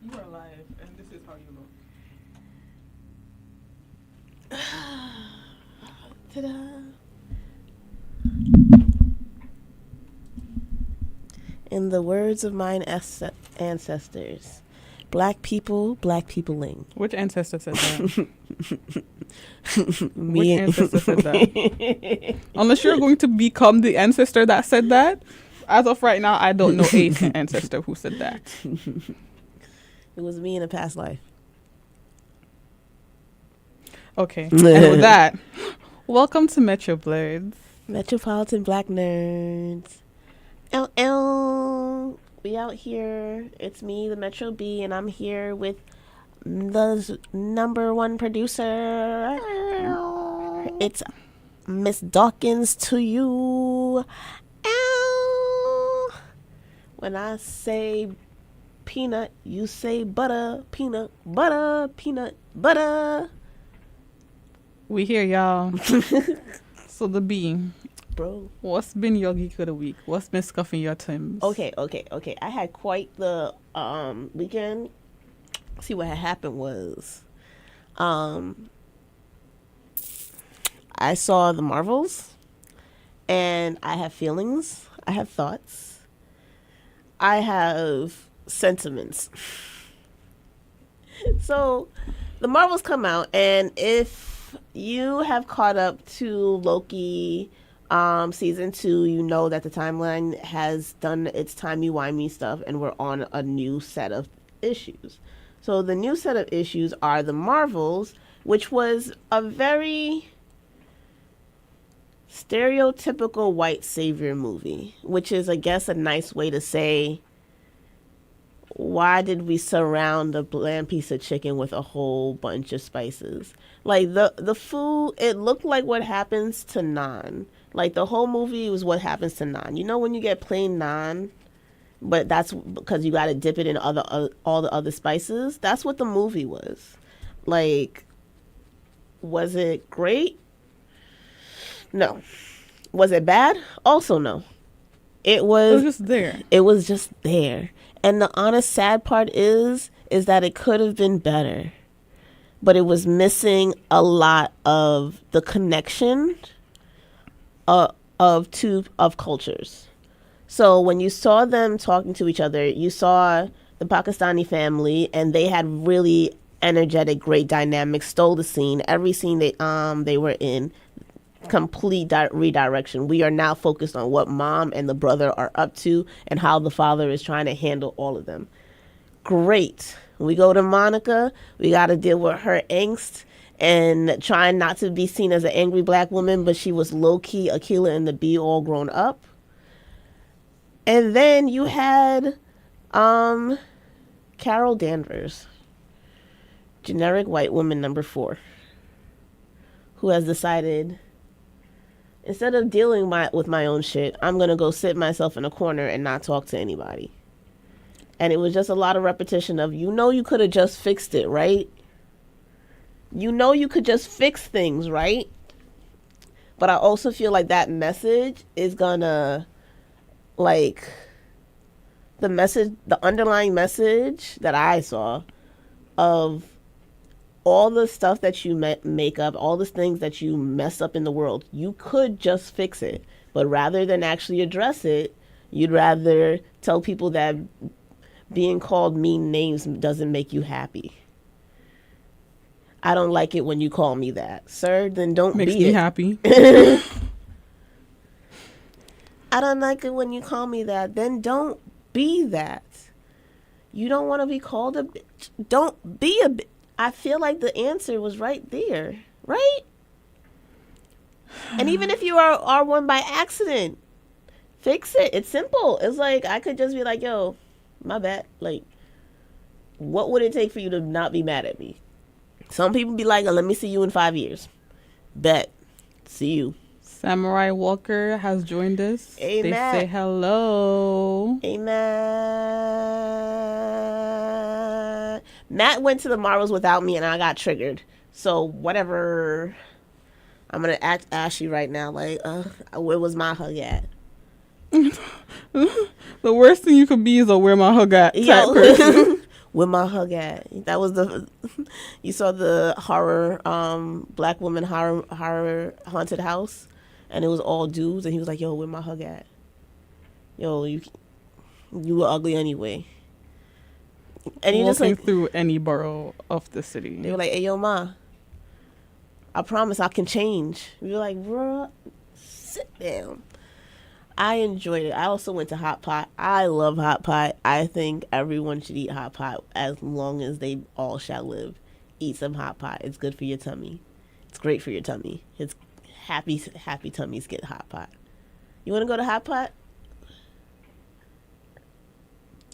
You are alive, and this is how you look. Ta-da. In the words of mine ancestors, black peopling. Which ancestor said that? Which Me. ancestor said that? Unless you're going to become the ancestor that said that. As of right now, I don't know a ancestor who said that. It was me in a past life. Okay. And with that, welcome to Metro Blades. Metropolitan Black Nerds. LL. We out here. It's me, the Metro B, and I'm here with the number one producer. It's Miss Dawkins to you. Ow. When I say peanut, you say butter. Peanut, butter, peanut, butter. We here, y'all. So the B. Bro. What's been your geek of the week? What's been scuffing your timbs? Okay. I had quite the weekend. See, what had happened was I saw the Marvels, and I have feelings, I have thoughts, I have sentiments. So the Marvels come out, and if you have caught up to Loki season 2, you know that the timeline has done its timey-wimey stuff, and we're on a new set of issues. So the new set of issues are the Marvels, which was a very stereotypical white savior movie, which is, I guess, a nice way to say, why did we surround a bland piece of chicken with a whole bunch of spices? Like, the food, it looked like what happens to naan. Like, the whole movie was what happens to naan. You know when you get plain naan, but that's because you got to dip it in all the other spices? That's what the movie was. Like, was it great? No. Was it bad? Also no. It was just there. It was just there. And the honest sad part is that it could have been better. But it was missing a lot of the connection of cultures. So when you saw them talking to each other, you saw the Pakistani family, and they had really energetic, great dynamics, stole the scene. Every scene they were in, complete redirection. We are now focused on what mom and the brother are up to and how the father is trying to handle all of them. Great. When we go to Monica, we got to deal with her angst and trying not to be seen as an angry black woman, but she was low-key Aquila and the Bee all grown up. And then you had Carol Danvers, generic white woman number 4, who has decided, instead of dealing with my own shit, I'm going to go sit myself in a corner and not talk to anybody. And it was just a lot of repetition of, you could have just fixed it, right? You could just fix things, right? But I also feel like that message is gonna, like, the underlying message that I saw of all the stuff that you make up, all the things that you mess up in the world, you could just fix it. But rather than actually address it, you'd rather tell people that being called mean names doesn't make you happy. I don't like it when you call me that. Sir, then don't Makes be me it. happy. I don't like it when you call me that. Then don't be that. You don't want to be called a bitch. Don't be a bitch. I feel like the answer was right there. Right? And even if you are one by accident, fix it. It's simple. It's like, I could just be like, yo, my bad. Like, what would it take for you to not be mad at me? Some people be like, let me see you in 5 years. Bet. See you. Samurai Walker has joined us. Hey, they Matt. say hello. Amen. Matt went to the Marvels without me, and I got triggered. So whatever. I'm gonna act ashy right now. Like, where was my hug at? The worst thing you could be is a where my hug at type person. Where my hug at? That was the you saw the horror black woman horror haunted house, and it was all dudes, and he was like, "Yo, where my hug at? Yo, you were ugly anyway." And you just Walking like through any borough of the city. they were like, "Hey, yo, ma, I promise I can change." We were like, "Bruh, sit down." I enjoyed it. I also went to Hot Pot. I love Hot Pot. I think everyone should eat Hot Pot as long as they all shall live. Eat some Hot Pot. It's good for your tummy. It's great for your tummy. It's happy tummies get Hot Pot. You want to go to Hot Pot?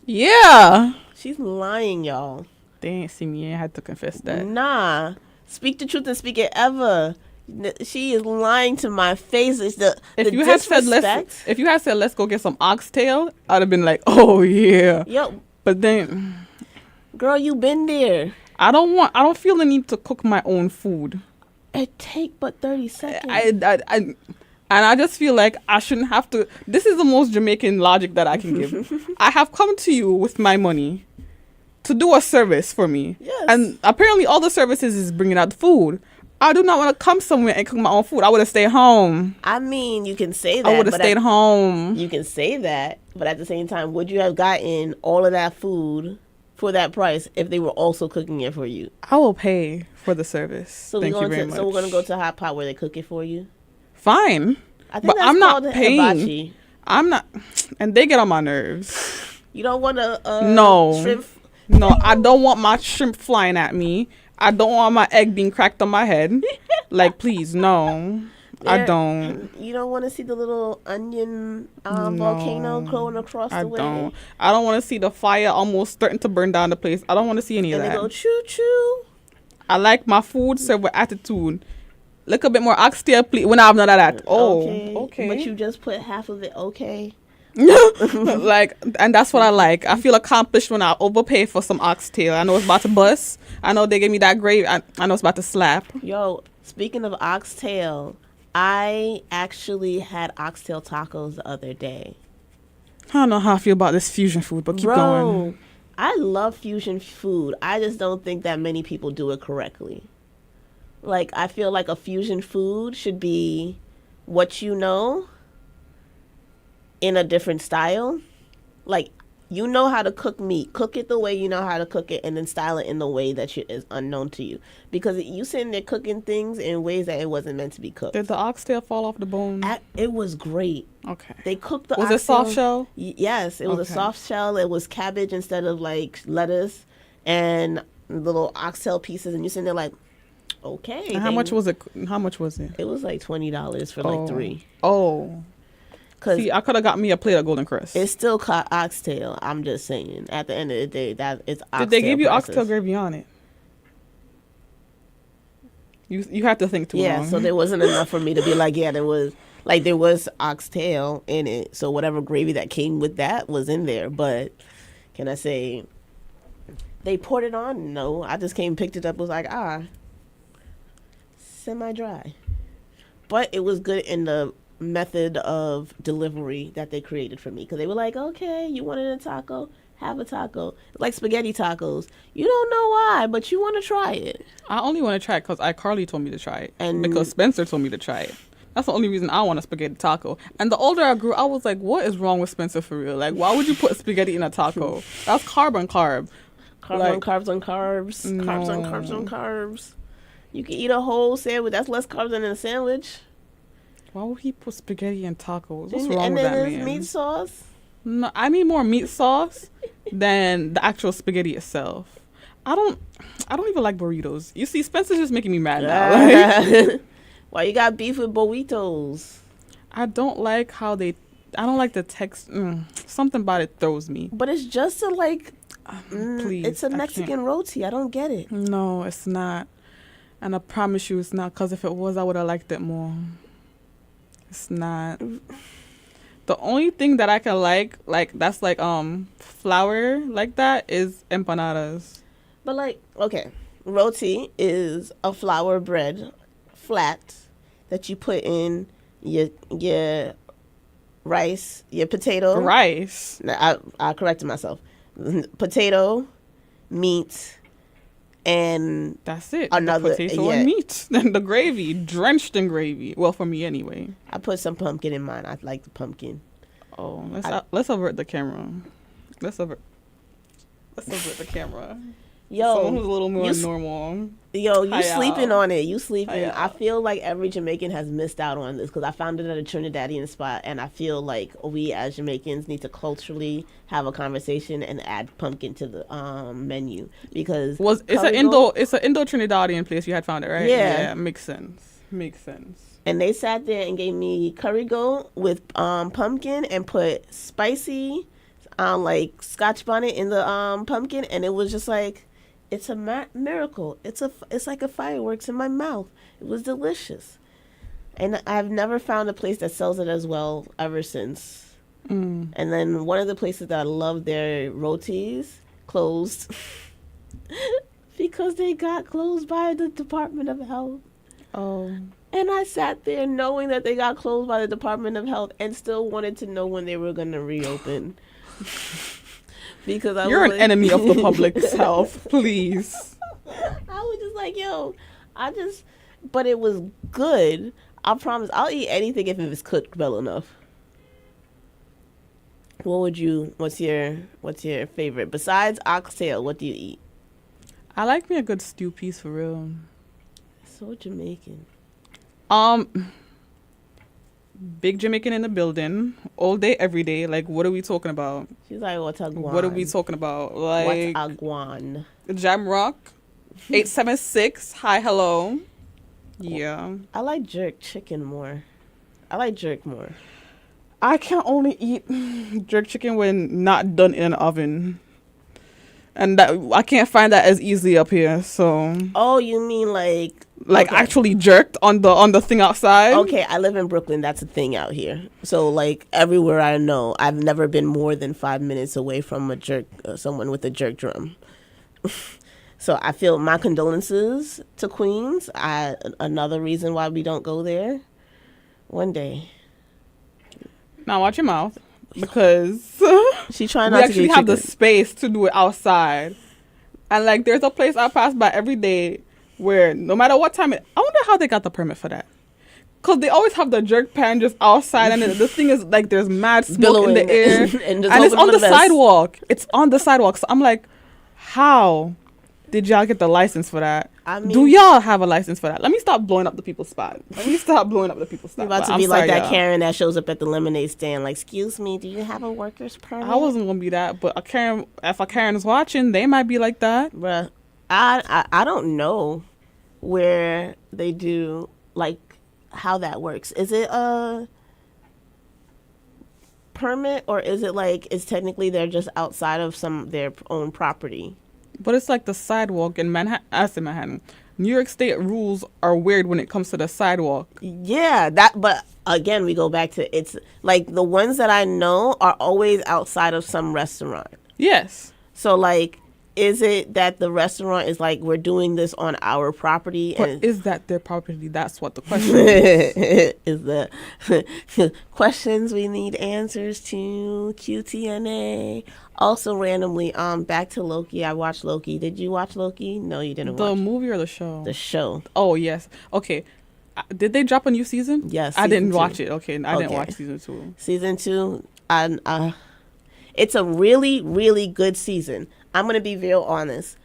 Yeah. She's lying, y'all. They ain't see me. I had to confess that. Nah. Speak the truth and speak it ever. She is lying to my face. It's the disrespect. If you had said let's go get some oxtail, I'd have been like, oh yeah. Yo, But then, girl, you been there. I don't feel the need to cook my own food. It take but 30 seconds. And I just feel like I shouldn't have to. This is the most Jamaican logic that I can give. I have come to you with my money to do a service for me. Yes. And apparently all the services is bringing out the food. I do not want to come somewhere and cook my own food. I would have stayed home. I mean, you can say that. I would have stayed home. You can say that, but at the same time, would you have gotten all of that food for that price if they were also cooking it for you? I will pay for the service. So Thank you very much. So we're gonna go to Hot Pot where they cook it for you. Fine, I think but that's I'm not called paying. hibachi. I'm not, and they get on my nerves. You don't want to No. shrimp. No, I don't want my shrimp flying at me. I don't want my egg being cracked on my head. Like, please, no. I don't. You don't want to see the little onion volcano going across the way. I don't want to see the fire almost starting to burn down the place. I don't want to see any of And that. they go choo choo. I like my food served with attitude. Look a bit more oxtail, please. When I have none of that. Oh, okay. But you just put half of it. Okay. Like, and that's what I like. I feel accomplished when I overpay for some oxtail. I know it's about to bust. I know they gave me that gravy. I know it's about to slap. Yo, speaking of oxtail, I actually had oxtail tacos the other day. I don't know how I feel about this fusion food, but keep going. I love fusion food. I just don't think that many people do it correctly. Like, I feel like a fusion food should be what you know in a different style. Like, you know how to cook meat. Cook it the way you know how to cook it, and then style it in the way that is unknown to you. Because you sitting there cooking things in ways that it wasn't meant to be cooked. Did the oxtail fall off the bone? It was great. Okay. They cooked the Was oxtail. it soft shell? Yes, it was a soft shell. It was cabbage instead of like lettuce, and little oxtail pieces. And you sitting there like, okay. And how much was it? How much was it? It was like $20 for like 3. Oh. See, I could have got me a plate of Golden Crust. It's still called oxtail. I'm just saying. At the end of the day, that it's oxtail. Did they give you prices. oxtail gravy on it? You had to think too long. Yeah, so there wasn't enough for me to be like, yeah, there was oxtail in it. So whatever gravy that came with that was in there. But can I say they poured it on? No, I just came, picked it up, was like, semi-dry. But it was good in the method of delivery that they created for me, because they were like, okay, you wanted a taco, have a taco. It's like spaghetti tacos. You don't know why, but you want to try it. I only want to try it because iCarly told me to try it, And because Spencer told me to try it. That's the only reason I want a spaghetti taco. And the older I grew, I was like, what is wrong with Spencer for real? Like, why would you put spaghetti in a taco? That's carb on carb. Carbs on carbs on carbs. No. Carbs on carbs on carbs. You can eat a whole sandwich. That's less carbs than in a sandwich. Why would he put spaghetti in tacos? What's And wrong with then that there's man? meat sauce. No, I need more meat sauce than the actual spaghetti itself. I don't even like burritos. You see, Spencer's just making me mad now. Like, Why you got beef with burritos? I don't like the text. Something about it throws me. But it's just a like. Please, it's a Mexican roti. I don't get it. No, it's not. And I promise you it's not, because if it was, I would have liked it more. It's not. The only thing that I can like that's like flour like that is empanadas. But like, okay, roti is a flour bread, flat, that you put in your rice, your potato. Rice. I corrected myself. Potato, meat, and That's it. another The potato and meat. And the gravy, drenched in gravy. Well, for me anyway. I put some pumpkin in mine. I like the pumpkin. Oh, let's avert the camera. Let's avert the camera. Someone who's a little more normal. Yo, you sleeping on it. You sleeping. Hi, I feel like every Jamaican has missed out on this because I found it at a Trinidadian spot, and I feel like we as Jamaicans need to culturally have a conversation and add pumpkin to the menu because it's an Indo Trinidadian place. You had found it, right? Yeah, makes sense. And they sat there and gave me curry goat with pumpkin and put spicy like Scotch bonnet in the pumpkin, and it was just like. It's a miracle. It's like a fireworks in my mouth. It was delicious. And I've never found a place that sells it as well ever since. And then one of the places that I love their rotis closed because they got closed by the Department of Health. Oh. And I sat there knowing that they got closed by the Department of Health and still wanted to know when they were going to reopen. Because you're an enemy of the public's health, please. I was just like, but it was good. I promise, I'll eat anything if it's cooked well enough. What's your favorite? Besides oxtail, what do you eat? I like me a good stew piece for real. So Jamaican. Big Jamaican in the building, all day, every day. Like, what are we talking about? She's like, what's a guan? What are we talking about? Like, what's a guan? Jam Rock, 876. Hi, hello. Yeah. I like jerk chicken more. I like jerk more. I can only eat jerk chicken when not done in an oven. And that I can't find that as easily up here, so. Oh, you mean like okay. Actually jerked on the thing outside? Okay, I live in Brooklyn. That's a thing out here. So like everywhere I know, I've never been more than 5 minutes away from someone with a jerk drum. So I feel my condolences to Queens. Another reason why we don't go there. One day. Now watch your mouth. Because she trying not we to actually have the space to do it outside, and like there's a place I pass by every day where no matter what time I wonder how they got the permit for that, because they always have the jerk pan just outside, and the thing is like there's mad smoke in the air, and it's on the sidewalk. It's on the sidewalk, so I'm like, how did y'all get the license for that? I mean, do y'all have a license for that? Let me stop blowing up the people's spot. You're about to be like that Karen that shows up at the lemonade stand. Like, excuse me, do you have a worker's permit? I wasn't gonna be that, but if a Karen is watching, they might be like that. Bruh, I don't know where they do like how that works. Is it a permit or is it like it's technically they're just outside of their own property? But it's like the sidewalk in Manhattan. I say Manhattan. New York State rules are weird when it comes to the sidewalk. Yeah, but again, we go back to it's like the ones that I know are always outside of some restaurant. Yes. So like, is it that the restaurant is like, we're doing this on our property? But is that their property? That's what the question is. Is the questions we need answers to. QTNA. Also randomly, back to Loki. I watched Loki. Did you watch Loki? No, you didn't watch. The movie or the show? The show. Oh, yes. Okay. Did they drop a new season? Yes. I didn't watch it. Okay. I didn't watch season 2. Season 2, it's a really, really good season. I'm going to be real honest.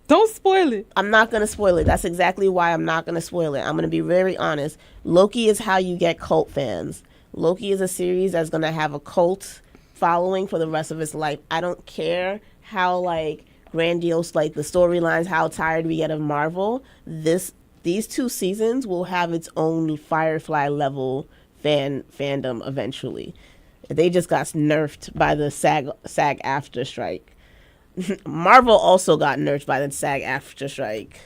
Don't spoil it. I'm not going to spoil it. That's exactly why I'm not going to spoil it. I'm going to be very honest. Loki is how you get cult fans. Loki is a series that's going to have a cult following for the rest of its life. I don't care how like grandiose like the storylines, how tired we get of Marvel. These 2 seasons will have its own Firefly level fandom eventually. They just got nerfed by the SAG after strike. Marvel also got nerfed by the SAG after strike.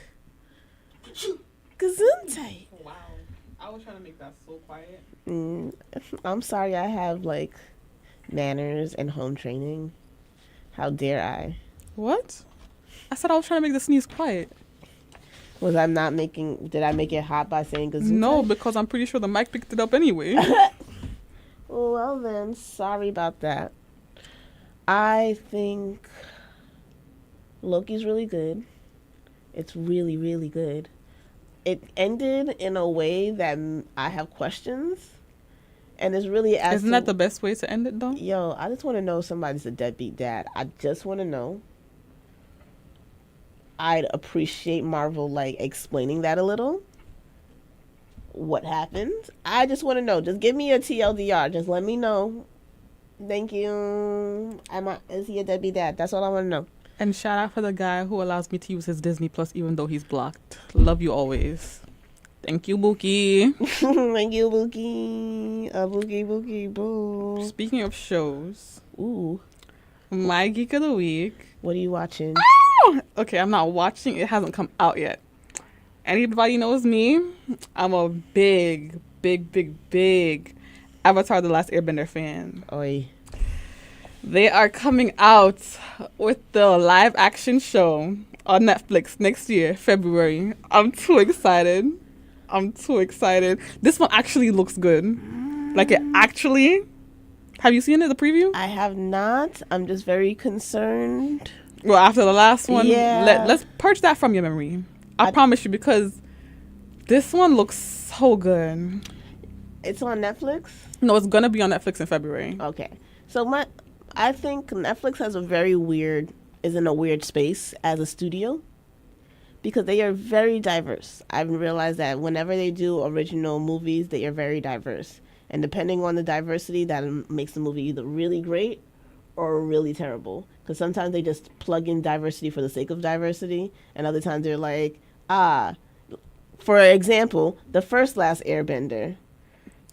Gesundheit. Wow. I was trying to make that so quiet. I'm sorry, I have like manners and home training. How dare I? What? I said I was trying to make the sneeze quiet. Did I make it hot by saying gesundheit? No, because I'm pretty sure the mic picked it up anyway. Well then, sorry about that. I think Loki's really good. It's really, really good. It ended in a way that I have questions, and it's really as Isn't to, that the best way to end it, though? yo, I just want to know if somebody's a deadbeat dad. I just want to know. I'd appreciate Marvel like explaining that a little. What happened? I just want to know. Just give me a TLDR. Just let me know. Thank you. Is he a deadbeat dad? That's all I want to know. And shout out for the guy who allows me to use his Disney Plus even though he's blocked. Love you always. Thank you, Buki. Thank you, Bookie. Bookie, boo. Speaking of shows, Ooh. my Geek of the Week. What are you watching? Okay, I'm not watching. It hasn't come out yet. Anybody knows me? I'm a big Avatar The Last Airbender fan. Oi. They are coming out with the live action show on Netflix next year, February. I'm too excited. This one actually looks good. Like it actually. Have you seen it, the preview? I have not. I'm just very concerned. Well, after the last one, Yeah. let's purge that from your memory. I promise you, because this one looks so good. It's on Netflix? No, it's gonna be on Netflix in February. Okay. So I think Netflix is in a weird space as a studio because they are very diverse. I've realized that whenever they do original movies, they are very diverse. And depending on the diversity, that makes the movie either really great or really terrible. Because sometimes they just plug in diversity for the sake of diversity, and other times they're like, for example, the first Last Airbender.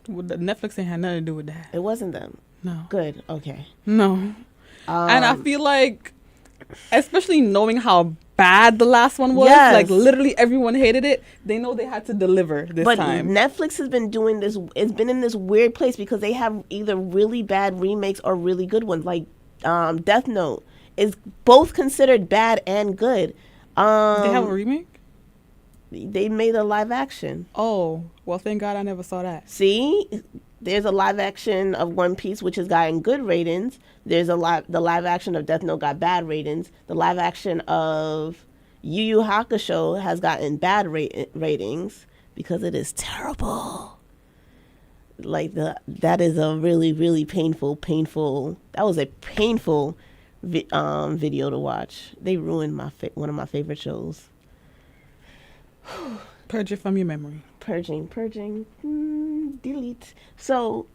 Well, the Netflix ain't had nothing to do with that. It wasn't them. No. Good. Okay. No. And I feel like, especially knowing how bad the last one was, Yes. like literally everyone hated it, they know they had to deliver this time. Netflix has been doing this. It's been in this weird place because they have either really bad remakes or really good ones. Like Death Note is both considered bad and good. They have a remake? They made a live action. Oh, well, thank God I never saw that. See, there's a live action of One Piece, which has gotten good ratings. There's the live action of Death Note got bad ratings. The live action of Yu Yu Hakusho has gotten bad ratings because it is terrible. Like that is a really, really painful. That was a painful video to watch. They ruined one of my favorite shows. Purge it from your memory. Purging, delete. So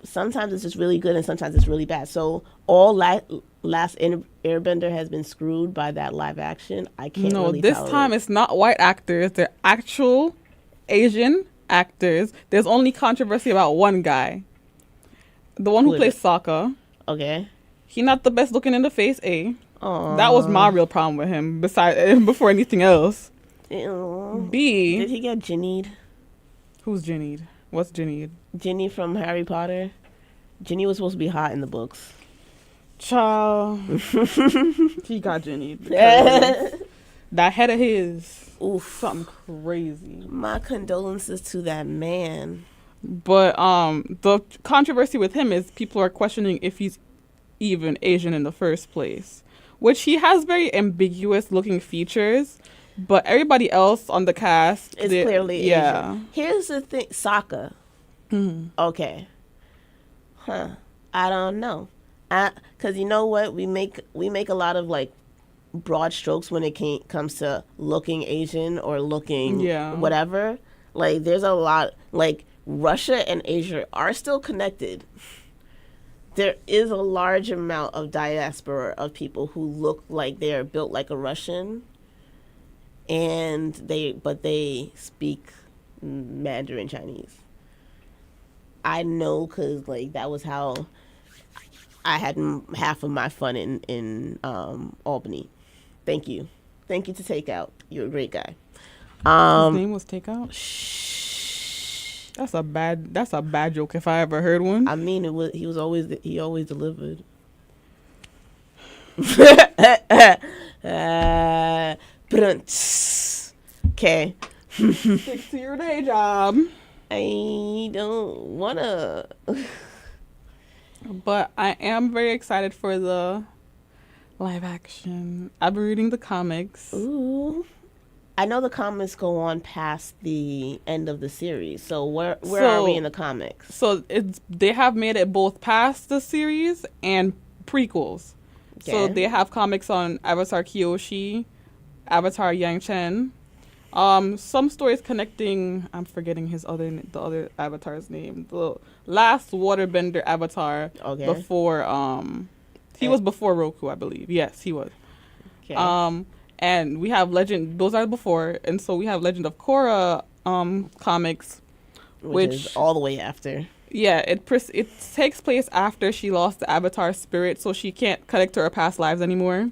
sometimes it's just really good and sometimes it's really bad. So all Last Airbender has been screwed by that live action. I can't really this tolerate. time it's not white actors. They're actual Asian actors. There's only controversy about one guy. The one who plays Sokka. Okay. He not the best looking in the face, A. Aww. That was my real problem with him, before anything else. Ew. B. Did he get Ginnied? Who's Ginny? What's Ginny? Ginny from Harry Potter. Ginny was supposed to be hot in the books. Child. He got Ginny. That head of his. Oof. Something crazy. My condolences to that man. But the controversy with him is people are questioning if he's even Asian in the first place. Which he has very ambiguous looking features. But everybody else on the cast is clearly Asian. Here's the thing, Sokka. Mm-hmm. Okay. I don't know. Cause you know what, we make a lot of like broad strokes when it comes to looking Asian or looking whatever. Like there's a lot, like Russia and Asia are still connected. There is a large amount of diaspora of people who look like they are built like a Russian. And they speak Mandarin Chinese. I know because like that was how I had half of my fun in Albany. Thank you to Takeout. You're a great guy. His name was Takeout. Shh. That's a bad joke if I ever heard one. I mean, he always delivered. Okay. Stick to your day job. I don't wanna. But I am very excited for the Live action. I've been reading the comics. Ooh. I know the comics go on past the end of the series. So where are we in the comics? So they have made it both past the series and prequels. Okay. So they have comics on Avatar Kyoshi, Avatar Yang Chen. Some stories connecting. I'm forgetting the other Avatar's name. The last Waterbender Avatar. Okay. Before he was before Roku, I believe. Yes, he was. Okay. And we have Legend. Those are before, and so we have Legend of Korra comics, which is all the way after. Yeah, it takes place after she lost the Avatar spirit, so she can't connect to her past lives anymore.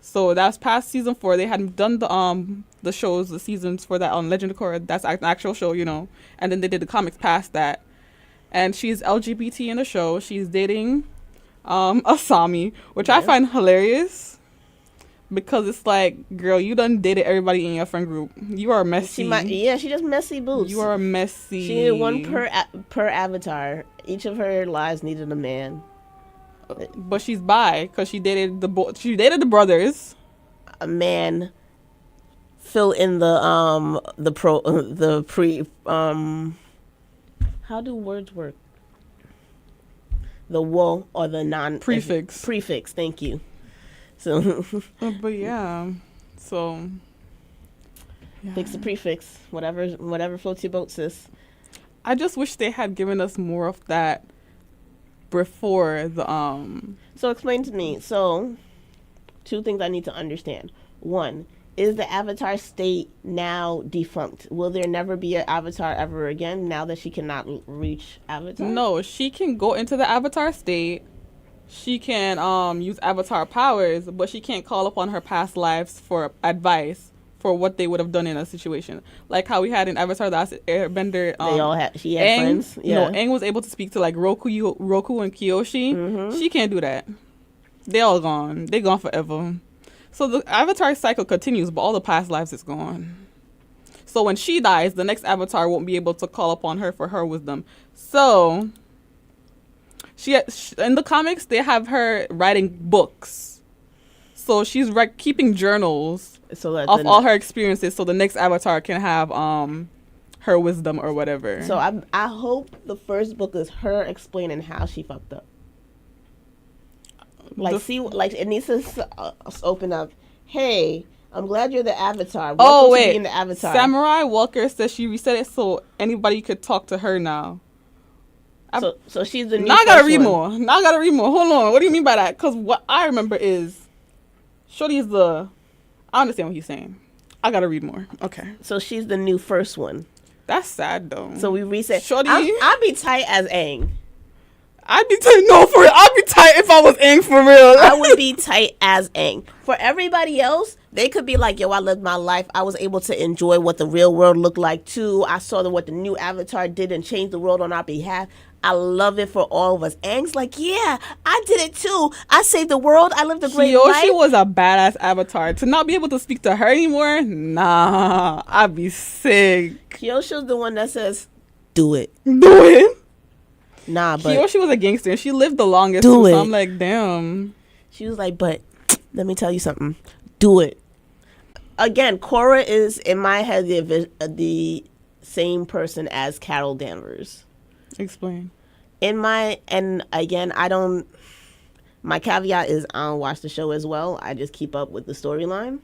So that's past season 4. They had done the shows, the seasons for that on Legend of Korra. That's an actual show, and then they did the comics past that. And she's LGBT in the show. She's dating Asami, which I find hilarious. Because it's like, girl, you done dated everybody in your friend group. You are messy. She just messy boots. You are messy. She needed one per avatar. Each of her lives needed a man. But she's bi because she dated the brothers. A man. Fill in the pre. How do words work? The wo or the non prefix. Prefix. Thank you. So, but yeah, so yeah. Fix the prefix, whatever floats your boat, sis. I just wish they had given us more of that before the So explain to me. So, 2 things I need to understand. 1, is the Avatar state now defunct? Will there never be an Avatar ever again now that she cannot reach Avatar? No, she can go into the Avatar state. She can use Avatar powers, but she can't call upon her past lives for advice for what they would have done in a situation. Like how we had in Avatar The Last Airbender. She had friends. Yeah. No, Aang was able to speak to like Roku and Kyoshi. Mm-hmm. She can't do that. They all gone. They gone forever. So the Avatar cycle continues, but all the past lives is gone. So when she dies, the next Avatar won't be able to call upon her for her wisdom. So she in the comics, they have her writing books. So she's keeping journals of all her experiences so the next Avatar can have her wisdom or whatever. So I hope the first book is her explaining how she fucked up. It needs to open up. Hey, I'm glad you're the Avatar. Welcome to being the Avatar. Samurai Walker says she reset it so anybody could talk to her now. So she's the new. Now I gotta read more. Hold on. What do you mean by that? Because what I remember is, Shorty's the. I understand what he's saying. I gotta read more. Okay. So she's the new first one. That's sad though. So we reset. Shorty, I'd be tight as Aang. I'd be tight. No, for real. I'd be tight if I was Aang for real. I would be tight as Aang. For everybody else, they could be like, yo, I lived my life. I was able to enjoy what the real world looked like too. I saw what the new Avatar did and changed the world on our behalf. I love it for all of us. Aang's like, yeah, I did it too. I saved the world. I lived a great life. She was a badass Avatar. To not be able to speak to her anymore, nah, I'd be sick. Kyosho's the one that says, do it. Do it? Nah, but Kyoshi was a gangster and she lived the longest too, so I'm like, damn. She was like, but let me tell you something. Do it. Again, Korra is, in my head, the same person as Carol Danvers. Explain. My caveat is I don't watch the show as well. I just keep up with the storyline.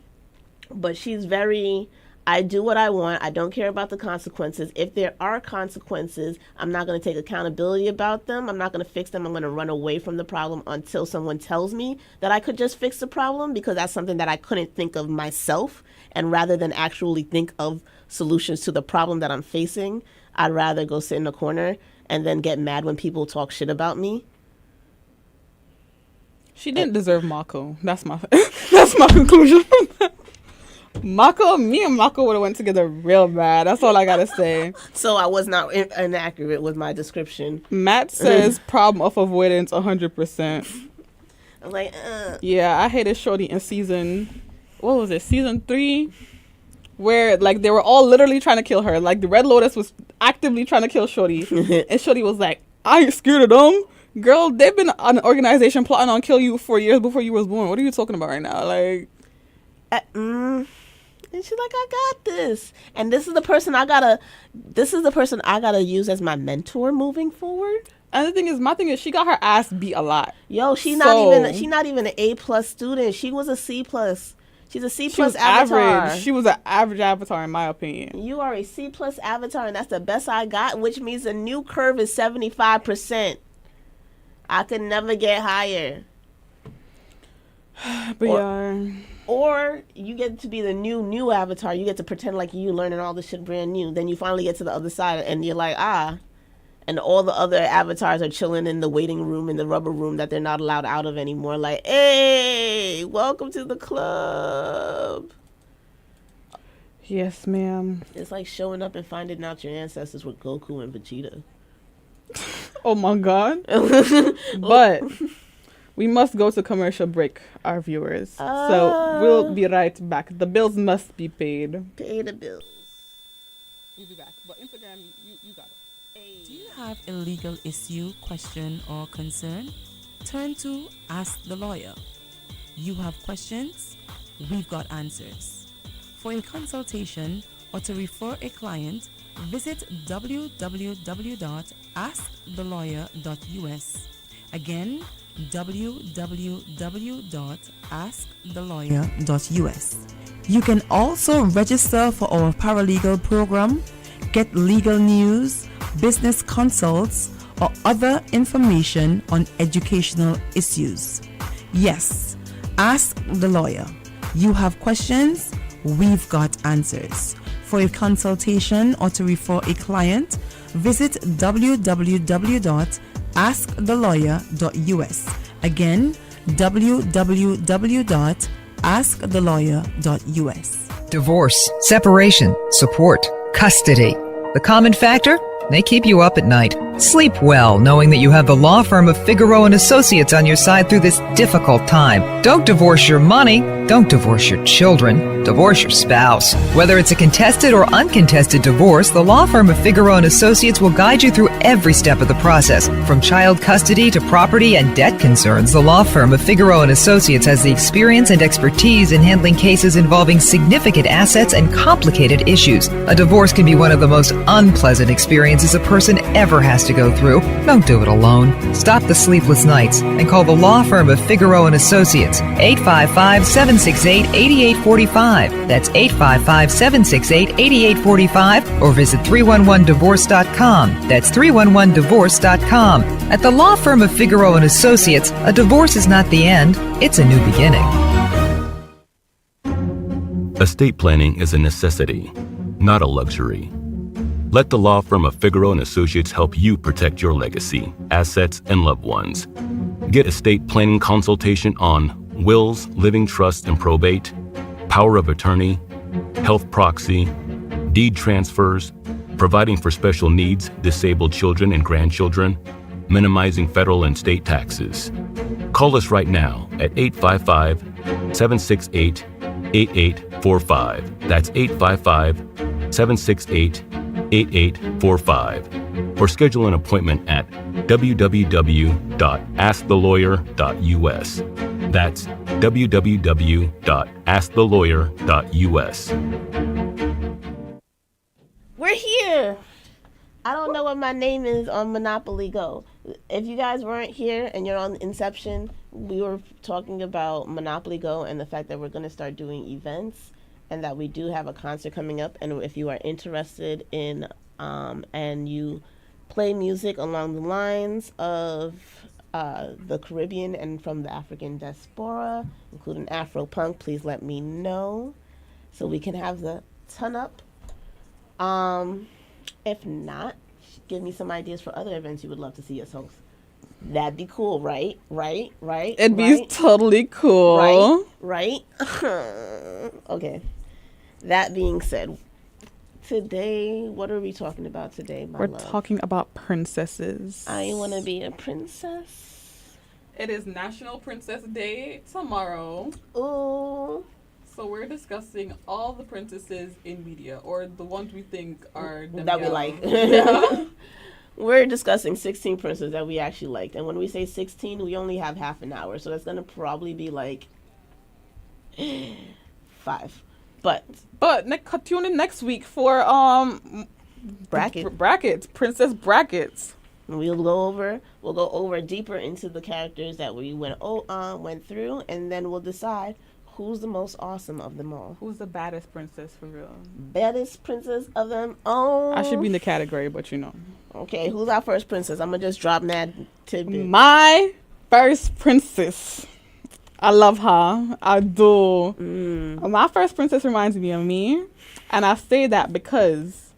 But she's very, I do what I want. I don't care about the consequences. If there are consequences, I'm not going to take accountability about them. I'm not going to fix them. I'm going to run away from the problem until someone tells me that I could just fix the problem, because that's something that I couldn't think of myself. And rather than actually think of solutions to the problem that I'm facing, I'd rather go sit in a corner and then get mad when people talk shit about me. She didn't deserve Mako. That's my conclusion. Me and Mako would have went together real bad. That's all I gotta say. So I was not inaccurate with my description. Matt says problem of avoidance 100%. I'm like, Yeah, I hated Shorty in season 3? Where like they were all literally trying to kill her. Like the Red Lotus was actively trying to kill Shorty. And Shorty was like, I ain't scared of them. Girl, they've been an organization plotting on kill you for years before you was born. What are you talking about right now? Like, And she's like, I got this. And this is the person I gotta use as my mentor moving forward. and the thing is, she got her ass beat a lot. Yo, she's not even an A+ student. She was a C+. She's a C+ avatar. Average. She was an average avatar, in my opinion. You are a C+ avatar, and that's the best I got, which means the new curve is 75%. I could never get higher. But or you get to be the new avatar. You get to pretend like you learning all this shit brand new. Then you finally get to the other side, and you're like, and all the other avatars are chilling in the waiting room, in the rubber room that they're not allowed out of anymore. Like, hey, welcome to the club. Yes, ma'am. It's like showing up and finding out your ancestors were Goku and Vegeta. Oh my God. But we must go to commercial break, our viewers. So we'll be right back. The bills must be paid. Pay the bills. We'll be back. But Instagram, you got it. Do you have a legal issue, question, or concern? Turn to Ask the Lawyer. You have questions? We've got answers. For a consultation or to refer a client, visit www.askthelawyer.us. Again, www.askthelawyer.us. You can also register for our paralegal program, get legal news, business consults, or other information on educational issues. Yes, Ask the Lawyer. You have questions? We've got answers. For a consultation or to refer a client, visit www.askthelawyer.us. Again, www.askthelawyer.us. Divorce, separation, support, custody. The common factor? They keep you up at night. Sleep well knowing that you have the law firm of Figaro and Associates on your side through this difficult time. Don't divorce your money. Don't divorce your children. Divorce your spouse. Whether it's a contested or uncontested divorce, the law firm of Figaro and Associates will guide you through every step of the process. From child custody to property and debt concerns, the law firm of Figaro and Associates has the experience and expertise in handling cases involving significant assets and complicated issues. A divorce can be one of the most unpleasant experiences a person ever has to go through. Don't do it alone. Stop the sleepless nights and call the law firm of Figaro and Associates, 855-768-8845. That's 855-768-8845, or visit 311divorce.com. That's 311divorce.com. At the law firm of Figaro and Associates, a divorce is not the end, it's a new beginning. Estate planning is a necessity, not a luxury. Let the law firm of Figaro and Associates help you protect your legacy, assets, and loved ones. Get estate planning consultation on wills, living trusts and probate, power of attorney, health proxy, deed transfers, providing for special needs, disabled children and grandchildren, minimizing federal and state taxes. Call us right now at 855-768-8845. That's 855-768-8845. Or schedule an appointment at www.askthelawyer.us. That's www.askthelawyer.us. We're here. I don't know what my name is on Monopoly Go. If you guys weren't here and you're on Inception, we were talking about Monopoly Go and the fact that we're going to start doing events and that we do have a concert coming up. And if you are interested in and you play music along the lines of the Caribbean and from the African diaspora, including Afro-punk, please let me know so we can have the ton up. If not, give me some ideas for other events you would love to see us host. That'd be cool, right? It'd be totally cool. Right? Okay. That being said, today, what are we talking about today, my love? We're talking about princesses. I want to be a princess. It is National Princess Day tomorrow. Ooh. So we're discussing all the princesses in media, or the ones we think are that we like. Yeah. We're discussing 16 princes that we actually liked. And when we say 16, we only have half an hour. So that's going to probably be like 5. But Tune in next week for brackets, princess brackets. We'll go over deeper into the characters that we went through, and then we'll decide who's the most awesome of them all. Who's the baddest princess for real? Baddest princess of them all. I should be in the category, but you know. Okay, who's our first princess? I'm gonna just drop mad tidbit. My first princess. I love her. I do. My first princess reminds me of me, and I say that because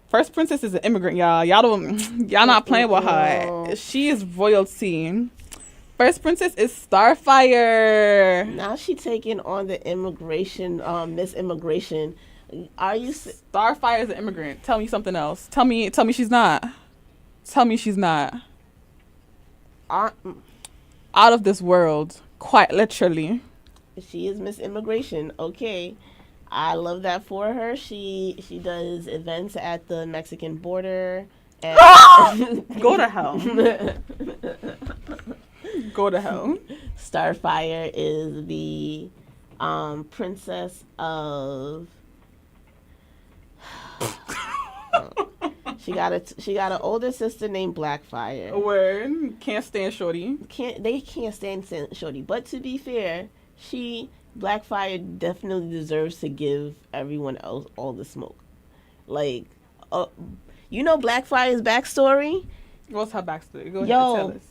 first princess is an immigrant, y'all. Y'all not playing with her. She is royalty. First princess is Starfire. Now she taking on the immigration, Miss Immigration. Are you? Starfire is an immigrant. Tell me something else. Tell me she's not. Tell me she's not. Out of this world, quite literally. She is Miss Immigration. Okay, I love that for her. She does events at the Mexican border. And Go to hell. Go to hell. Starfire is the princess of. She got an older sister named Blackfire. Word. Can't stand Shorty. They can't stand Shorty. But to be fair, Blackfire definitely deserves to give everyone else all the smoke. Like, you know Blackfire's backstory? What's her backstory? Go ahead and tell us.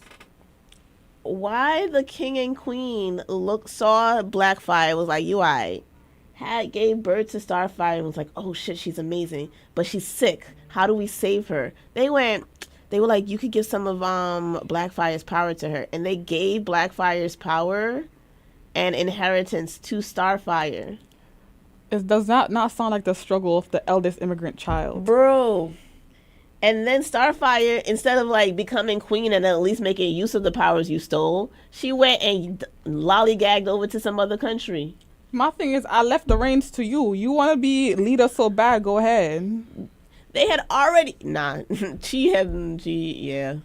Why the king and queen saw Blackfire, was like, you alright. Gave birth to Starfire and was like, oh shit, she's amazing, but she's sick. How do we save her? They were like, you could give some of Blackfire's power to her, and they gave Blackfire's power and inheritance to Starfire. It does not sound like the struggle of the eldest immigrant child, bro. And then Starfire, instead of like becoming queen and at least making use of the powers you stole, she went and lollygagged over to some other country. My thing is, I left the reins to you. You want to be leader so bad, go ahead. They had already... Nah, yeah.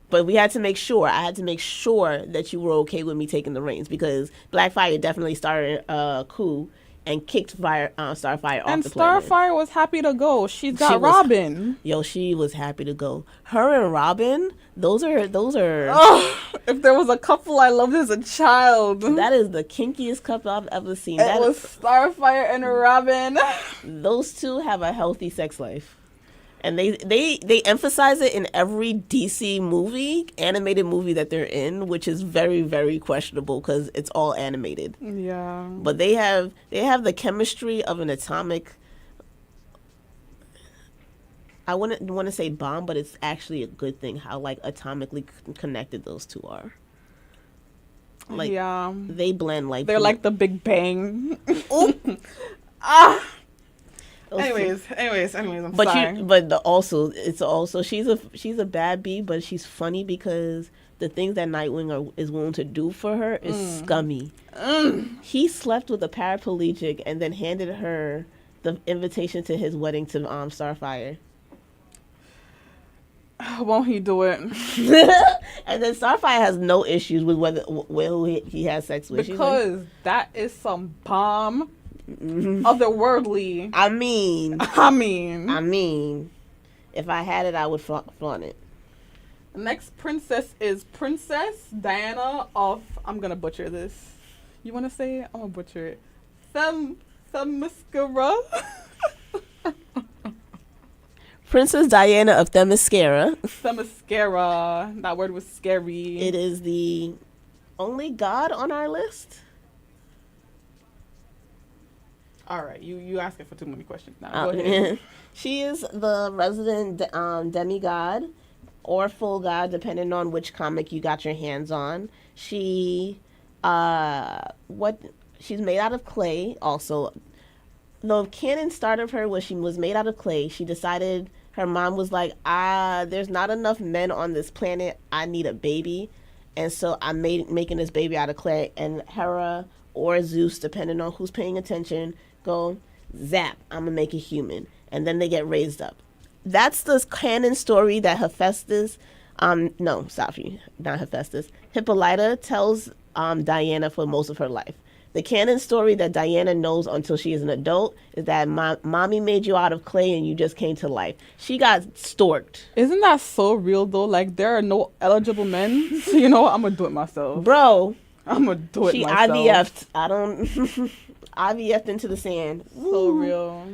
But we had to make sure. I had to make sure that you were okay with me taking the reins, because Blackfire definitely started a coup and kicked Starfire off the planet. And Starfire was happy to go. She Robin. She was happy to go. Her and Robin, those are. If there was a couple I loved as a child, that is the kinkiest couple I've ever seen. It was Starfire and Robin. Those two have a healthy sex life. And they emphasize it in every DC movie, animated movie that they're in, which is very, very questionable because it's all animated. Yeah. But they have the chemistry of an atomic. I wouldn't want to say bomb, but it's actually a good thing how like atomically connected those two are. Like, yeah, they blend like they're like the Big Bang. Anyways, I'm sorry. It's also she's a bad bee, but she's funny because the things that Nightwing is willing to do for her is scummy. He slept with a paraplegic and then handed her the invitation to his wedding to Starfire. Won't he do it? And then Starfire has no issues with who he has sex with. Because that is some bomb. Otherworldly. I mean, if I had it, I would flaunt it. Next princess is Princess Diana of, I'm gonna butcher this. You wanna say it? I'm gonna butcher it. Themyscira. Princess Diana of Themyscira. Themyscira. That word was scary. It is the only god on our list. All right, you asking for too many questions now. Go ahead. Yeah. She is the resident demigod or full god, depending on which comic you got your hands on. She's made out of clay. Also, the canon start of her was she was made out of clay. She decided, her mom was like, there's not enough men on this planet. I need a baby, and so I'm making this baby out of clay. And Hera or Zeus, depending on who's paying attention, go, zap, I'm gonna make a human. And then they get raised up. that's the canon story that Hephaestus, no, sorry, not Hephaestus, Hippolyta tells Diana for most of her life. The canon story that Diana knows until she is an adult is that mommy made you out of clay and you just came to life. She got storked. Isn't that so real though? Like there are no eligible men. So you know what? I'm gonna do it myself. Bro. I'm gonna do it She myself. IVF'd. I don't IVF'd into the sand. So real.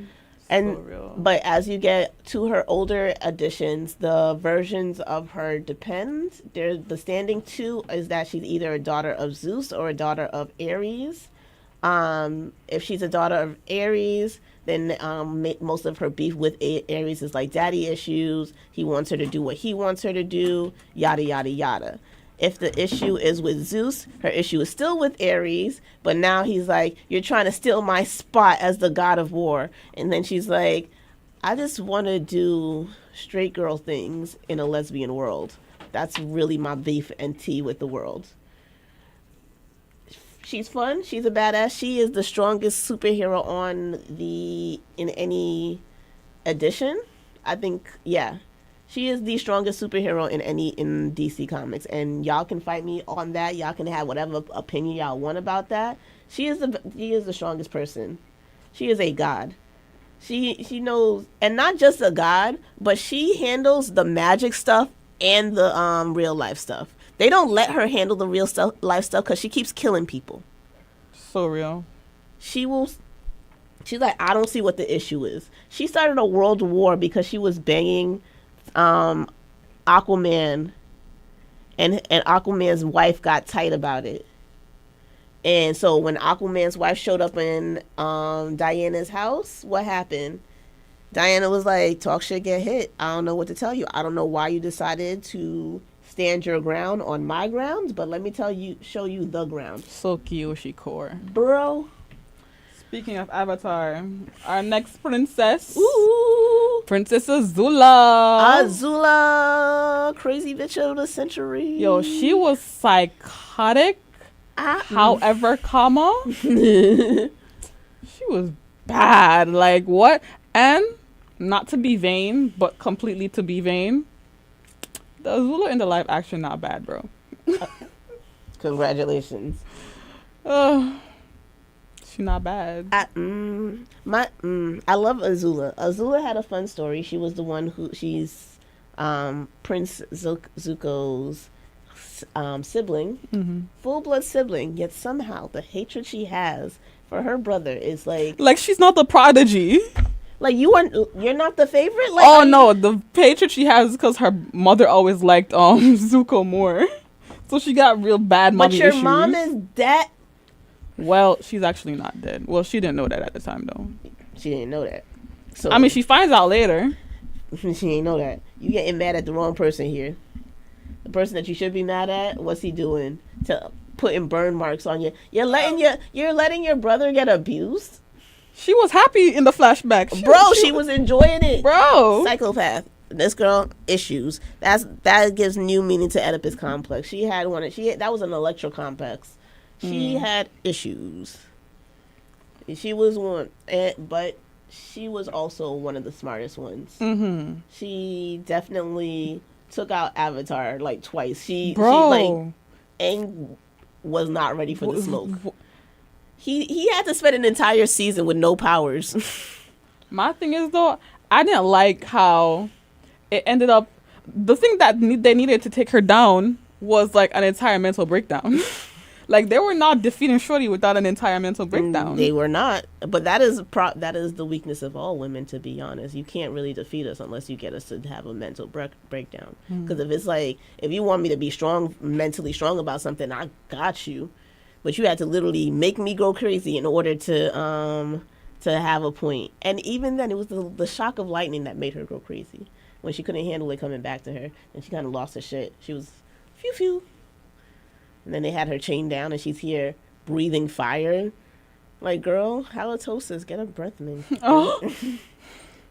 And so real. but as you get to her older editions, the versions of her depend. The standing two is that she's either a daughter of Zeus or a daughter of Ares. If she's a daughter of Ares, then most of her beef with Ares is like daddy issues. He wants her to do what he wants her to do. Yada yada yada. If the issue is with Zeus, her issue is still with Ares, but now he's like, you're trying to steal my spot as the god of war. And then she's like, I just want to do straight girl things in a lesbian world. That's really my beef and tea with the world. She's fun. She's a badass. She is the strongest superhero in any edition. I think, yeah. She is the strongest superhero in DC Comics, and y'all can fight me on that. Y'all can have whatever opinion y'all want about that. She is the strongest person. She is a god. She knows, and not just a god, but she handles the magic stuff and the real life stuff. They don't let her handle the real life stuff because she keeps killing people. So real. She's like, I don't see what the issue is. She started a world war because she was banging Aquaman, and Aquaman's wife got tight about it. And so when Aquaman's wife showed up in Diana's house, what happened? Diana was like, talk shit, get hit. I don't know what to tell you. I don't know why you decided to stand your ground on my grounds, but let me show you the ground. So Kyoshi core. Bro. Speaking of Avatar, our next princess. Ooh. Princess Azula. Azula. Crazy bitch of the century. Yo, she was psychotic. However, she was bad. Like, what? And not to be vain, but completely to be vain, the Azula in the live action not bad, bro. Congratulations. She not bad. I love Azula. Azula had a fun story. She was the one she's Prince Zuko's sibling, full-blood sibling, yet somehow the hatred she has for her brother is like she's not the prodigy. Like you're not the favorite. Like, no, the hatred she has is because her mother always liked Zuko more, so she got real bad mommy issues. But your mom is dead. Well, she's actually not dead. Well, she didn't know that at the time though. She didn't know that. So I mean, she finds out later. She ain't know that. You getting mad at the wrong person here. The person that you should be mad at, what's he doing to putting burn marks on you? You're letting your brother get abused. She was happy in the flashback, she was enjoying it, bro. Psychopath. This girl issues. That gives new meaning to Oedipus complex. She had one. That was an electro complex. She had issues. She was one, but she was also one of the smartest ones. Mm-hmm. She definitely took out Avatar like twice. She was not ready for the smoke. He had to spend an entire season with no powers. My thing is though, I didn't like how it ended up. The thing that they needed to take her down was like an entire mental breakdown. Like they were not defeating Shorty without an entire mental breakdown. They were not, but that is the weakness of all women. To be honest, you can't really defeat us unless you get us to have a mental breakdown. Because if it's like, if you want me to be mentally strong about something, I got you. But you had to literally make me go crazy in order to have a point. And even then, it was the shock of lightning that made her go crazy when she couldn't handle it coming back to her, and she kind of lost her shit. She was phew. And then they had her chained down, and she's here breathing fire. Like, girl, halitosis, get a breath mint. Oh.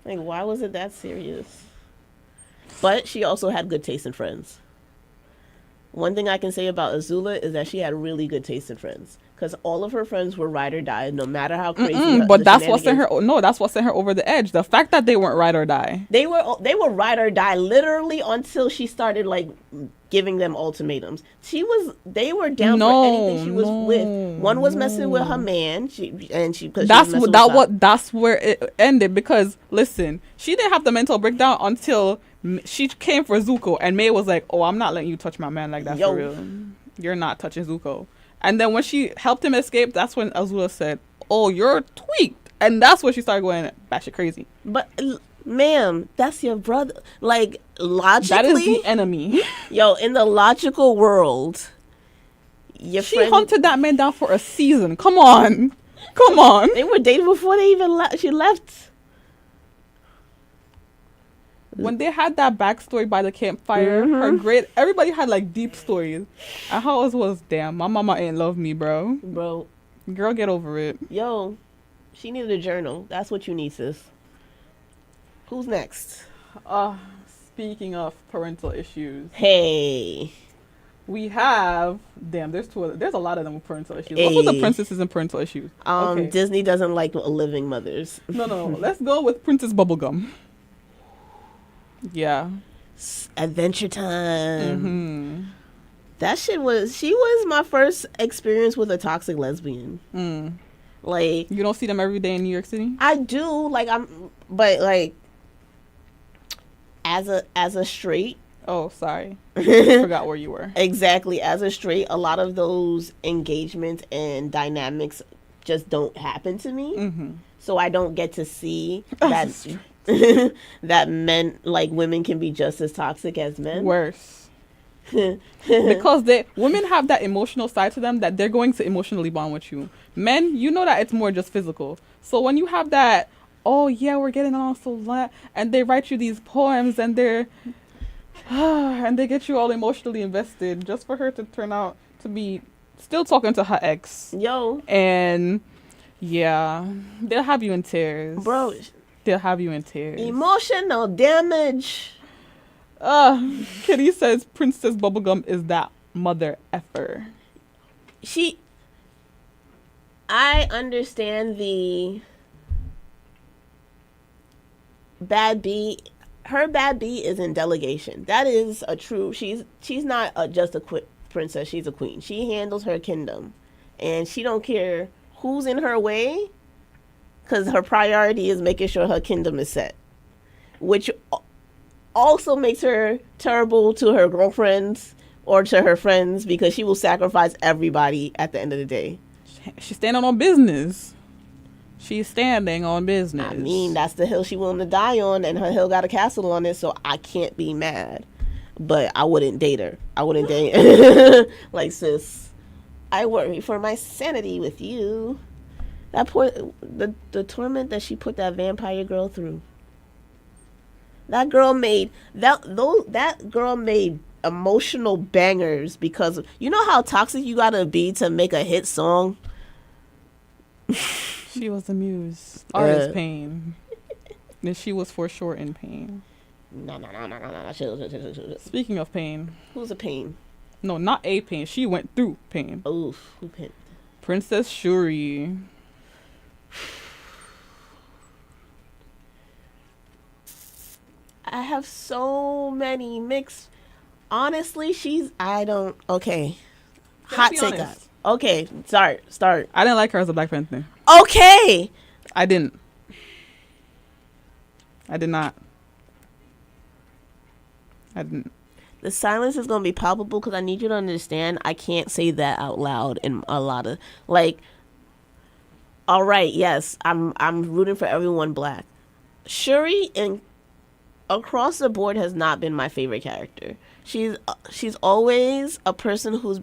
Like, why was it that serious? But she also had good taste in friends. One thing I can say about Azula is that she had really good taste in friends. Because all of her friends were ride or die, no matter how crazy. But that's what sent her. No, that's what sent her over the edge. The fact that they weren't ride or die. They were ride or die literally until she started like giving them ultimatums. They were down for anything she was with. One was messing with her man. That's where it ended. Because listen, she didn't have the mental breakdown until she came for Zuko, and May was like, "Oh, I'm not letting you touch my man like that for real. You're not touching Zuko." And then when she helped him escape, that's when Azula said, "Oh, you're tweaked." And that's when she started going batshit crazy. But, ma'am, that's your brother. Like, logically. That is the enemy. Yo, in the logical world, she hunted that man down for a season. Come on. They were dating before they even she left. When they had that backstory by the campfire, everybody had like deep stories. And hers was, damn, my mama ain't love me, bro. Bro. Girl, get over it. Yo, she needed a journal. That's what you need, sis. Who's next? Speaking of parental issues. Hey. We have, there's a lot of them with parental issues. What was the princesses and parental issues? Okay. Disney doesn't like living mothers. No. Let's go with Princess Bubblegum. Yeah. Adventure Time. That she was my first experience with a toxic lesbian. Like, you don't see them every day in New York City? I do, but as a straight. Oh, sorry. I forgot where you were. Exactly. As a straight, a lot of those engagements and dynamics just don't happen to me. So I don't get to see that that men, like women, can be just as toxic as men. Worse. Because women have that emotional side to them that they're going to emotionally bond with you. Men, you know that it's more just physical. So when you have that, oh yeah, we're getting along so well, and they write you these poems and and they get you all emotionally invested just for her to turn out to be still talking to her ex. Yo. And yeah, they'll have you in tears. Bro. They'll have you in tears. Emotional damage. Kitty says Princess Bubblegum is that mother effer. I understand the bad B. Her bad B is in delegation. That is a true. She's not just a princess. She's a queen. She handles her kingdom, and she don't care who's in her way, because her priority is making sure her kingdom is set, which also makes her terrible to her girlfriends or to her friends, because she will sacrifice everybody at the end of the day. She's standing on business. She's standing on business. I mean, that's the hill she willing to die on, and her hill got a castle on it, so I can't be mad. But I wouldn't date her. I wouldn't date like, sis, I worry for my sanity with you. That poor, the torment that she put that vampire girl through. That girl made emotional bangers, because you know how toxic you gotta be to make a hit song. She was the muse. Artist pain. And she was for sure in pain. No. Speaking of pain. Who's a pain? No, not a pain. She went through pain. Oof. Who pain? Princess Shuri. I have so many mixed. Honestly, okay. Hot take up. Okay, start. I didn't like her as a Black Panther. Okay. I did not. I didn't. The silence is going to be palpable, because I need you to understand I can't say that out loud in a lot of, like, all right, yes, I'm rooting for everyone Black. Shuri and across the board has not been my favorite character. She's always a person who's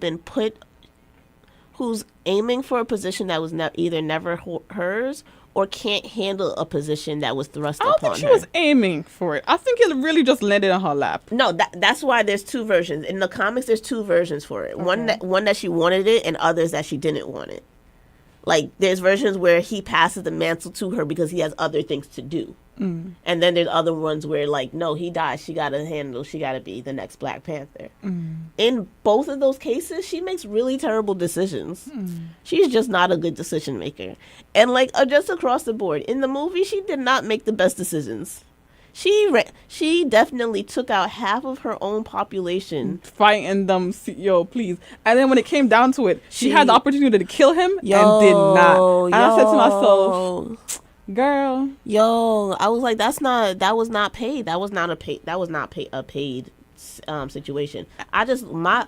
aiming for a position that was either never hers, or can't handle a position that was thrust upon her. I don't think she was aiming for it. I think it really just landed on her lap. No, that's why there's two versions. In the comics, there's two versions for it. Okay. One that she wanted it, and others that she didn't want it. Like, there's versions where he passes the mantle to her because he has other things to do. And then there's other ones where like, no, he died. She got to handle. She got to be the next Black Panther. In both of those cases, she makes really terrible decisions. She's just not a good decision maker. And like just across the board in the movie, she did not make the best decisions. She definitely took out half of her own population fighting them. Yo, please. And then when it came down to it, she had the opportunity to kill him and did not. And I said to myself, girl, I was like, that was not paid. That was not a paid situation.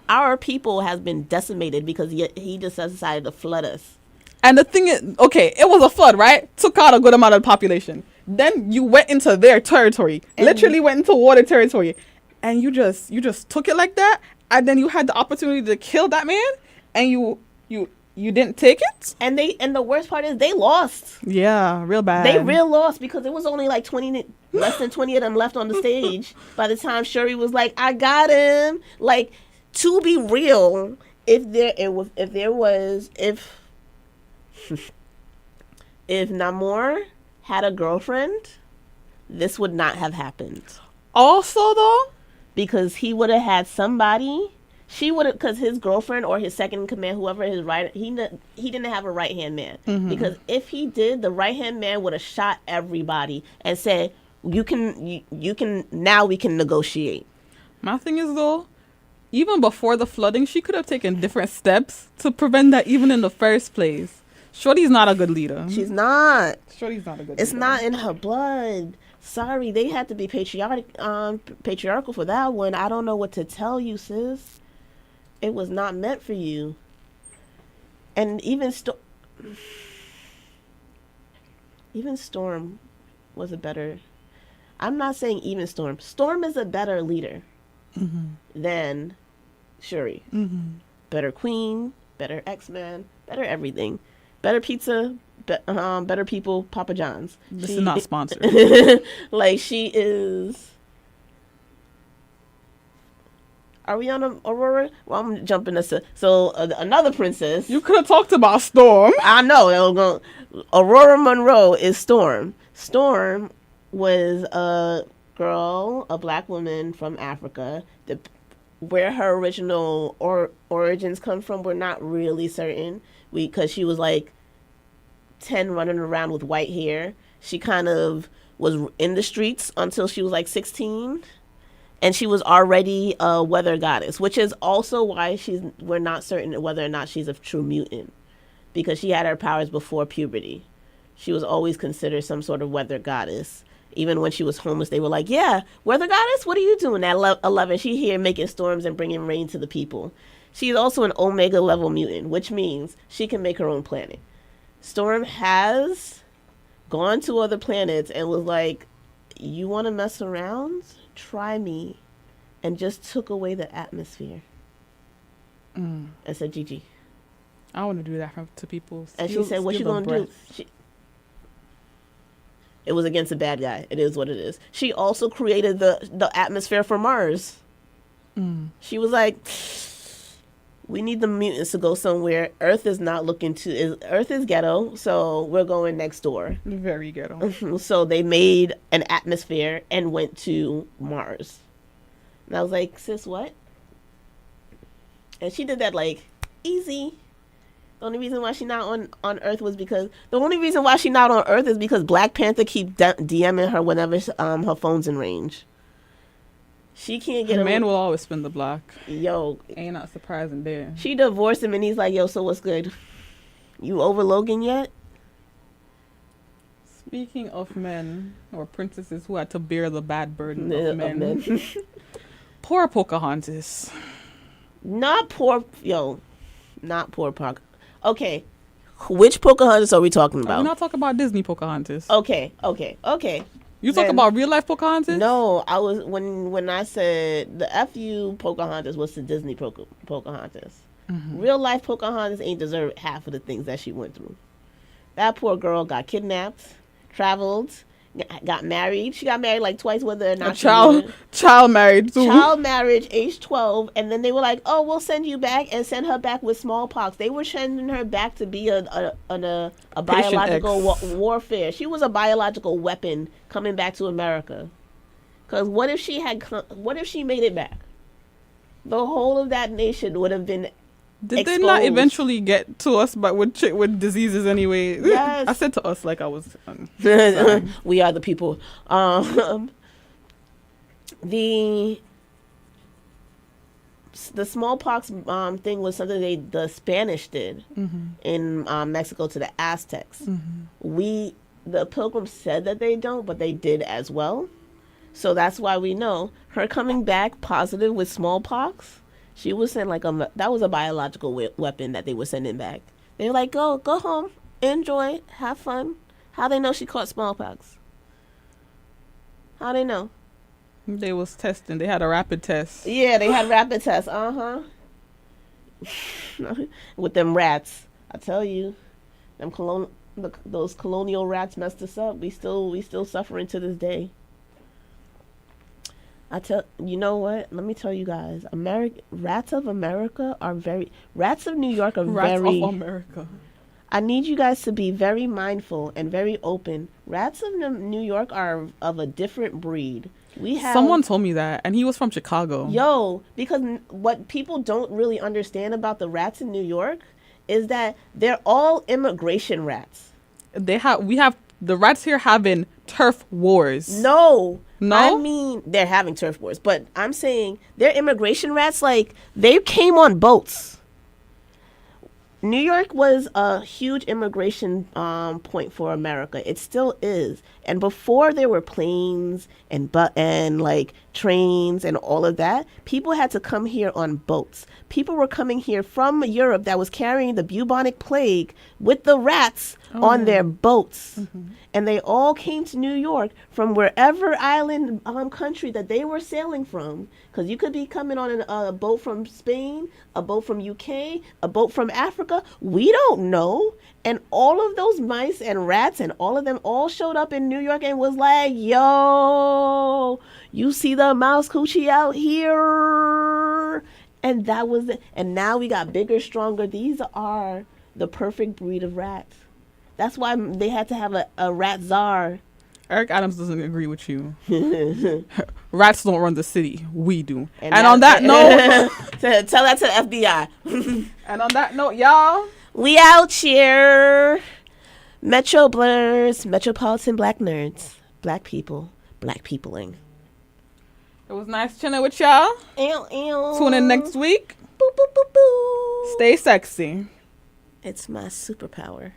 Our people has been decimated because he just decided to flood us. And the thing is, okay, it was a flood, right? Took out a good amount of the population. Then you went into their territory, literally went into water territory, and you just took it like that. And then you had the opportunity to kill that man, and you didn't take it. And the worst part is they lost. Yeah, real bad. They real lost because it was only like less than 20 of them left on the stage by the time Shuri was like, I got him. Like, to be real, if Namor had a girlfriend, this would not have happened. Also, though, because he would have had somebody. She would have, because his girlfriend or his second in command, whoever his he didn't have a right hand man. Because if he did, the right hand man would have shot everybody and said, "You can now we can negotiate." My thing is though, even before the flooding, she could have taken different steps to prevent that even in the first place. Shorty's not a good leader. She's not. Shorty's not a good leader. It's not in her blood. Sorry, they had to be patriarchal for that one. I don't know what to tell you, sis. It was not meant for you. And even Storm was a better... I'm not saying even Storm. Storm is a better leader than Shuri. Better queen, better X-Men, better everything. Better pizza, better people, Papa John's. This is not sponsored. Like, she is... Are we on Aurora? Well, I'm jumping this. So, another princess. You could have talked about Storm. I know. Aurora Monroe is Storm. Storm was a girl, a black woman from Africa. Where her original origins come from, we're not really certain. Because she was like 10 running around with white hair. She kind of was in the streets until she was like 16. And she was already a weather goddess, which is also why we're not certain whether or not she's a true mutant, because she had her powers before puberty. She was always considered some sort of weather goddess. Even when she was homeless, they were like, yeah, weather goddess, what are you doing at 11? She here making storms and bringing rain to the people. She's also an Omega level mutant, which means she can make her own planet. Storm has gone to other planets and was like, you want to mess around? Try me. And just took away the atmosphere. And said, GG. I want to do that to people. And she said, what you going to do? It was against a bad guy. It is what it is. She also created the atmosphere for Mars. She was like, we need the mutants to go somewhere. Earth is not looking to... Earth is ghetto, so we're going next door. Very ghetto. So they made an atmosphere and went to Mars. And I was like, sis, what? And she did that like, easy. The only reason why she's not on Earth was because... The only reason why she's not on Earth is because Black Panther keep DMing her whenever her phone's in range. She can't get a man will always spin the block. Yo, ain't not surprising there. She divorced him and he's like, yo, so what's good? You over Logan yet? Speaking of men or princesses who had to bear the bad burden of men. Poor Pocahontas. Not poor Pocahontas. Okay, which Pocahontas are we talking about? We're not talking about Disney Pocahontas. Okay. You talk about real life Pocahontas? No, I was when I said the FU Pocahontas was the Disney Pocahontas. Real life Pocahontas ain't deserve half of the things that she went through. That poor girl got kidnapped, traveled, got married. She got married like twice, whether or not A child married too. child marriage, age 12, and then they were like, "Oh, we'll send you back," and send her back with smallpox. They were sending her back to be a biological warfare. She was a biological weapon coming back to America. Because what if she made it back? The whole of that nation would have been Did exposed. they not eventually get to us, but with diseases anyway? Yes. I said to us like I was. We are the people. The smallpox thing was something the Spanish did in Mexico to the Aztecs. The Pilgrims said that they don't, but they did as well. So that's why we know her coming back positive with smallpox. She was sent that was a biological weapon that they were sending back. They were like, go home, enjoy, have fun. How they know she caught smallpox? How they know? They was testing. They had a rapid test. Yeah, they had rapid tests. With them rats, I tell you, those colonial rats messed us up. We still suffering to this day. You know what? Let me tell you guys. Rats of America are rats of New York are Rats very. of America. I need you guys to be very mindful and very open. Rats of New York are of a different breed. Someone told me that, and he was from Chicago. Because what people don't really understand about the rats in New York is that they're all immigration rats. The rats here having turf wars. No. No? I mean, they're having turf wars, but I'm saying they're immigration rats. Like, they came on boats. New York was a huge immigration point for America. It still is. And before there were planes and like trains and all of that, people had to come here on boats. People were coming here from Europe that was carrying the bubonic plague with the rats on their boats. And they all came to New York from wherever island country that they were sailing from. Because you could be coming on a boat from Spain, a boat from UK, a boat from Africa. We don't know. And all of those mice and rats and all of them all showed up in New York and was like, yo, you see the mouse coochie out here? And that was it. And now we got bigger, stronger. These are the perfect breed of rats. That's why they had to have a rat czar. Eric Adams doesn't agree with you. Rats don't run the city. We do. And on that note, tell that to the FBI. And on that note, y'all, we out here. Metro Blurs, Metropolitan Black Nerds, Black people, Black peopling. It was nice chilling with y'all. Tune in next week. Boo, boo, boo, boo. Stay sexy. It's my superpower.